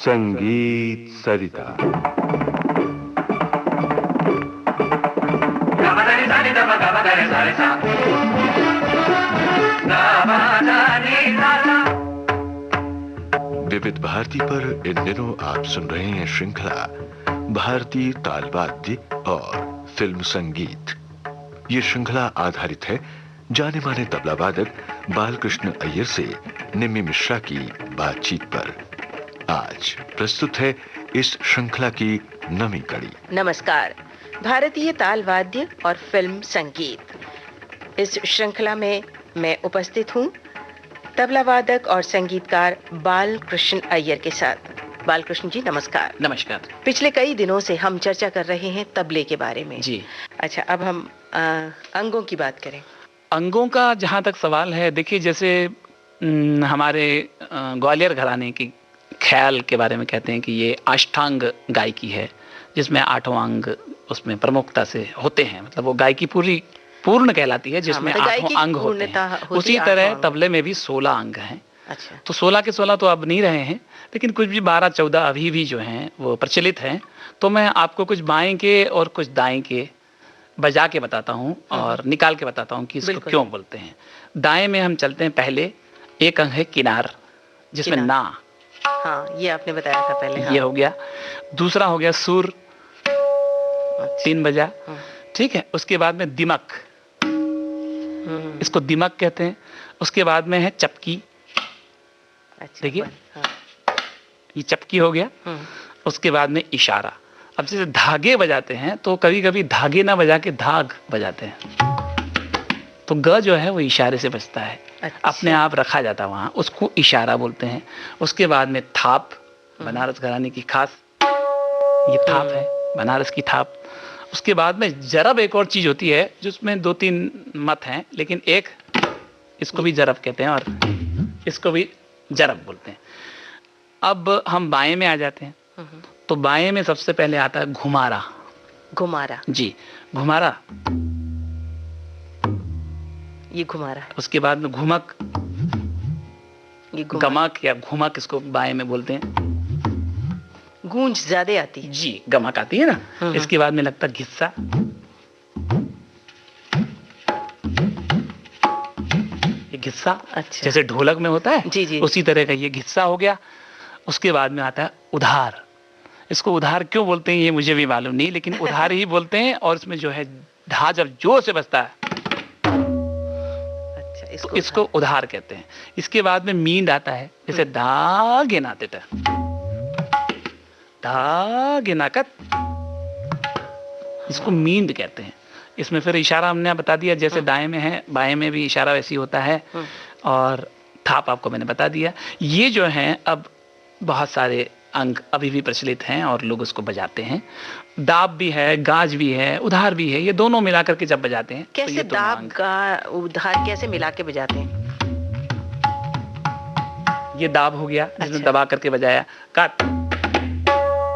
संगीत सरिता। विविध भारती पर इन दिनों आप सुन रहे हैं श्रृंखला भारतीय ताल वाद्य और फिल्म संगीत। ये श्रृंखला आधारित है जाने माने तबला वादक बालकृष्ण अय्यर से निम्मी मिश्रा की बातचीत पर। आज प्रस्तुत है इस श्रृंखला की नवीं कड़ी। नमस्कार। भारतीय ताल वाद्य और फिल्म संगीत, इस श्रृंखला में मैं उपस्थित हूँ तबला वादक और संगीतकार बालकृष्ण अय्यर के साथ। बालकृष्ण जी नमस्कार। नमस्कार। पिछले कई दिनों से हम चर्चा कर रहे हैं तबले के बारे में। जी। अच्छा, अब हम अंगों की बात करें। अंगों का जहाँ तक सवाल है, देखिए जैसे हमारे ग्वालियर घराने की ख्याल के बारे में कहते हैं कि ये अष्टांग गायकी है, जिसमें 8 अंग उसमें प्रमुखता से होते हैं। मतलब वो गायकी पूर्ण कहलाती है, जिसमें 8 अंग होते हैं। उसी तरह तबले में भी 16 अंग हैं। अच्छा। तो 16 के 16 तो अब नहीं रहे हैं, लेकिन कुछ भी 12-14 अभी भी जो हैं वो प्रचलित हैं। तो मैं आपको कुछ बाएं के और कुछ दाएं के बजा के बताता हूँ और निकाल के बताता हूँ कि इसको क्यों बोलते हैं। दाएं में हम चलते हैं। पहले एक अंग है किनार, जिसमें ना। हाँ, ये आपने बताया था पहले। हाँ। ये हो गया। दूसरा हो गया सुर, 3 बजा। ठीक है। उसके बाद में दिमक, इसको दिमक कहते हैं। उसके बाद में है चपकी। अच्छा, देखिए। हाँ। ये चपकी हो गया। उसके बाद में इशारा। अब जैसे धागे बजाते हैं तो कभी कभी धागे ना बजा के धाग बजाते हैं, तो ग जो है वो इशारे से बजता है। अच्छा। अपने आप रखा जाता है वहां, उसको इशारा बोलते हैं। उसके बाद में थाप, बनारस घराने की खास ये थाप है, बनारस की थाप। उसके बाद में जरब एक और चीज होती है, जिसमें 2-3 मत हैं, लेकिन एक इसको भी जरब कहते हैं और इसको भी जरब बोलते हैं। अब हम बाएं में आ जाते हैं। तो बाएं में सबसे पहले आता है घुमारा। घुमारा। जी, घुमारा। ये घुमारा है। उसके बाद में घुमक, ये गमक या घुमक इसको बाएं में बोलते हैं। गूंज ज्यादा आती है। जी, गमक आती है ना। इसके बाद में लगता है घिस्सा। ये घिस्सा। अच्छा। जैसे ढोलक में होता है, जी जी, उसी तरह का ये घिस्सा हो गया। उसके बाद में आता है उधार। इसको उधार क्यों बोलते हैं ये मुझे भी मालूम नहीं, लेकिन उधार ही बोलते हैं। और इसमें जो है ढा जब जोर से बजता है, अच्छा, तो इसको उधार कहते हैं। इसके बाद में मींड आता है, जैसे धागे नाते धागे नाकत, इसको मींड कहते हैं। इसमें फिर इशारा हमने बता दिया, जैसे दाएं में है बाएं में भी इशारा वैसी होता है। और थाप आपको मैंने बता दिया। ये जो हैं अब बहुत सारे अंग अभी भी प्रचलित हैं और लोग उसको बजाते हैं। दाब भी है, गाज भी है, उधार भी है। ये दोनों मिलाकर के जब बजाते हैं, कैसे तो ये दाब गा उधार कैसे मिला के बजाते हैं? ये दाब हो गया, जिसमें अच्छा। दबा करके बजाया। काट,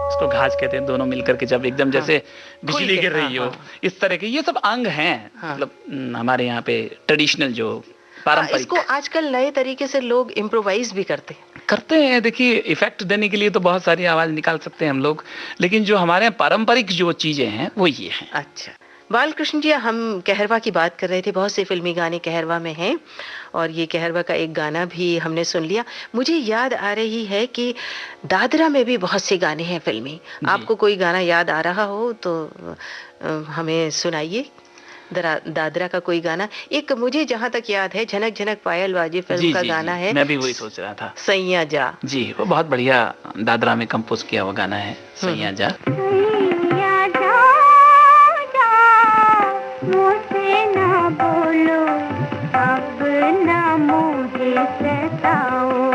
इसको घाज कहते हैं। दोनों मिलकर के जब एकदम जैसे बिजली गिर रही हो, इस तरह के ये सब अंग हैं। मतलब हमारे यहाँ पे ट्रेडिशनल जो पारंपरिक। इसको आजकल नए तरीके से लोग इम्प्रोवाइज भी करते हैं। देखिए, इफेक्ट देने के लिए तो बहुत सारी आवाज निकाल सकते हैं हम लोग, लेकिन जो हमारे पारंपरिक जो चीजें हैं वो ये हैं। अच्छा बालकृष्ण जी, हम कहरवा की बात कर रहे थे। बहुत से फिल्मी गाने कहरवा में हैं और ये कहरवा का एक गाना भी हमने सुन लिया। मुझे याद आ रही है कि दादरा में भी बहुत से गाने हैं फिल्मी। आपको कोई गाना याद आ रहा हो तो हमें सुनाइए। दादरा का कोई गाना। एक मुझे जहाँ तक याद है, झनक झनक पायल बाजे फिल्म का गाना है। मैं भी वही सोच रहा था। सैया जा। जी, वो बहुत बढ़िया दादरा में कंपोज किया हुआ गाना है, सैया जा। मुझसे ना बोलो अब ना मुझे सताओ,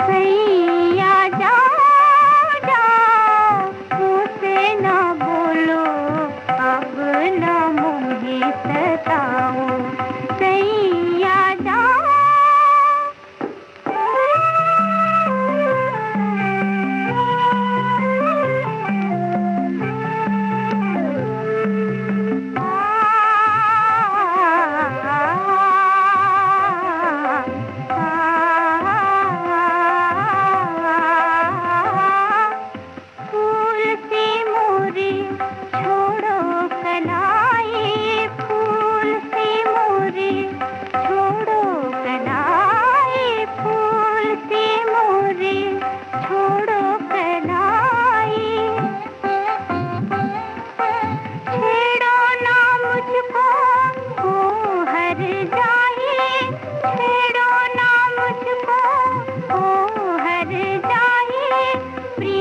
सैया जा मुझसे ना बोलो अब ना मुझे सताओ, सैया जा।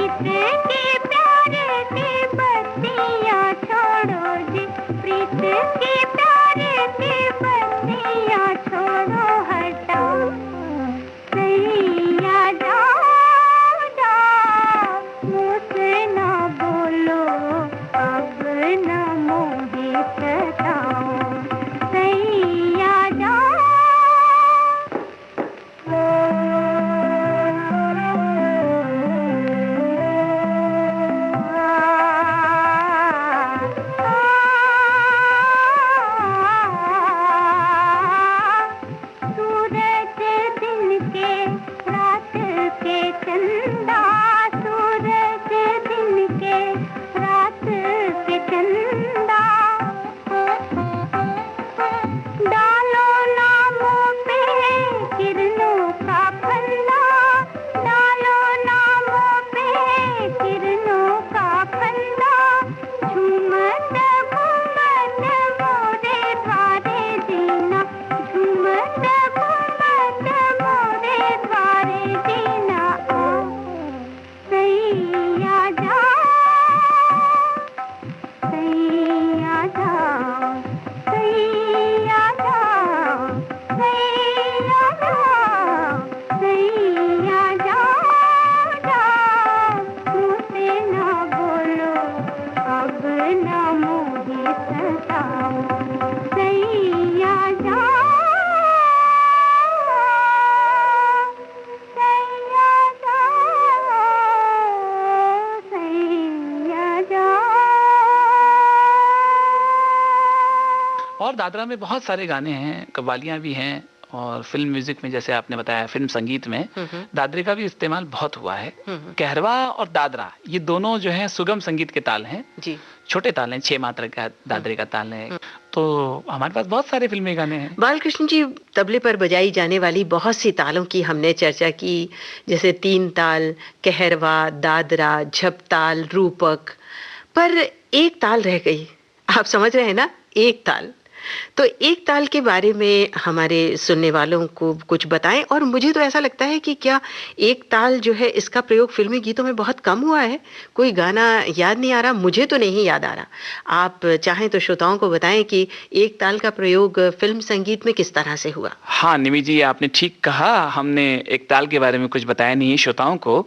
प्रीत के प्यार की बत्तियाँ छोड़ो जी, प्रीत के प्यार की बत्तियाँ छोड़ो हटाओ, सैया जाओ जाओ, मुझसे ना बोलो अब न मोहे सताओ, सैया जाओ। सूरज दिन के रात के चंदा, सूरज दिन के रात के चंदा, डालो नामों पे किरणों का फंदा, डालो नामों पे किरणों का फंदा, झूमत घूमत मोरे द्वारे जीना, झूमत घूमत मोरे द्वारे जीना, आओ सैया जाओ, सैया जाओ, सैया जाओ, सैया जाओ, सैया जाओ जाओ, मुझसे ना बोलो अब न मोहे सताओ, सैया जाओ, सैया जाओ, सैया जाओ। और दादरा में बहुत सारे गाने हैं, कव्वालियां भी हैं, और फिल्म म्यूजिक में जैसे आपने बताया, फिल्म संगीत में दादरे का भी इस्तेमाल बहुत हुआ है। कहरवा और दादरा ये दोनों जो हैं सुगम संगीत के ताल हैं, जी। छोटे ताल हैं, 6 मात्रा का दादरे का ताल है। तो हमारे पास बहुत सारे फिल्मी गाने हैं। बालकृष्ण जी, तबले पर बजाई जाने वाली बहुत सी तालों की हमने चर्चा की, जैसे 3 ताल, कहरवा, दादरा, झपताल, रूपक, पर एक ताल रह गई। आप समझ रहे हैं ना, एक ताल। तो एक ताल के बारे में हमारे सुनने वालों को कुछ बताएं। और मुझे तो ऐसा लगता है कि क्या एक ताल जो है इसका प्रयोग फिल्मी गीतों में बहुत कम हुआ है। कोई गाना याद नहीं आ रहा, मुझे तो नहीं याद आ रहा। आप चाहें तो श्रोताओं को बताएं कि एक ताल का प्रयोग फिल्म संगीत में किस तरह से हुआ। हाँ निमि जी, आपने ठीक कहा, हमने एक ताल के बारे में कुछ बताया नहीं है श्रोताओं को।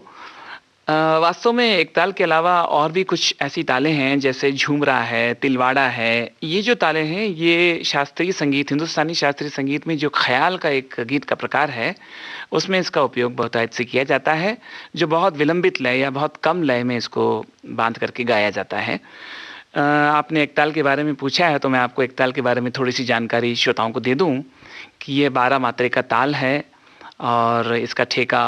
वास्तव में एक ताल के अलावा और भी कुछ ऐसी तालें हैं, जैसे झूमरा है, तिलवाड़ा है। ये जो तालें हैं ये शास्त्रीय संगीत, हिंदुस्तानी शास्त्रीय संगीत में जो ख्याल का एक गीत का प्रकार है, उसमें इसका उपयोग बहुतायत से किया जाता है, जो बहुत विलंबित लय या बहुत कम लय में इसको बांध करके गाया जाता है। आपने एक ताल के बारे में पूछा है, तो मैं आपको एक ताल के बारे में थोड़ी सी जानकारी श्रोताओं को दे दूं कि ये 12 मात्रे का ताल है। और इसका ठेका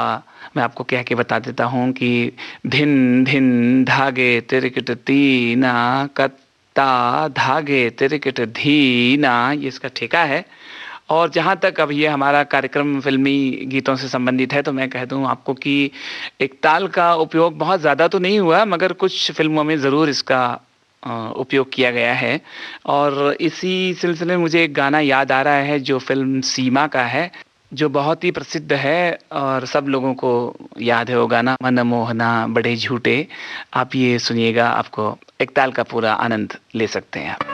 मैं आपको कह के बता देता हूँ कि धिन धिन धागे तिरकिट तीना, कत्ता धागे तिरकिट धीना, ये इसका ठेका है। और जहाँ तक अब ये हमारा कार्यक्रम फिल्मी गीतों से संबंधित है, तो मैं कह दूँ आपको कि एक ताल का उपयोग बहुत ज़्यादा तो नहीं हुआ, मगर कुछ फिल्मों में ज़रूर इसका उपयोग किया गया है। और इसी सिलसिले में मुझे एक गाना याद आ रहा है जो फिल्म सीमा का है, जो बहुत ही प्रसिद्ध है और सब लोगों को याद है वो गाना, मन मोहना बड़े झूठे। आप ये सुनिएगा, आपको एक ताल का पूरा आनंद ले सकते हैं आप।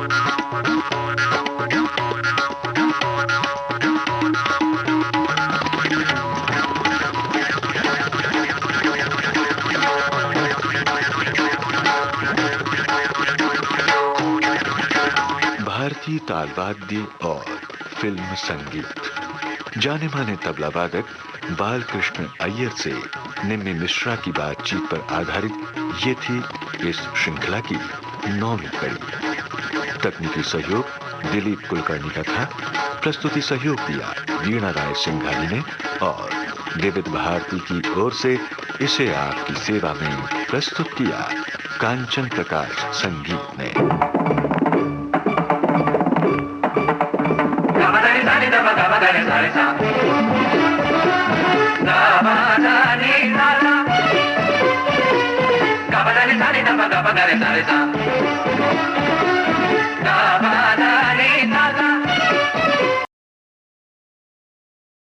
भारतीय ताल वाद्य और फिल्म संगीत। जाने माने तबला वादक बालकृष्ण अय्यर से निम्मी मिश्रा की बातचीत पर आधारित ये थी इस श्रृंखला की 9वीं कड़ी। तकनीकी सहयोग दिलीप कुलकर्णी का था। प्रस्तुति सहयोग दिया वीणा राय सिंघानी ने और विविध भारती की ओर से इसे आपकी सेवा में प्रस्तुत किया कांचन प्रकाश संगीत ने। Ga ba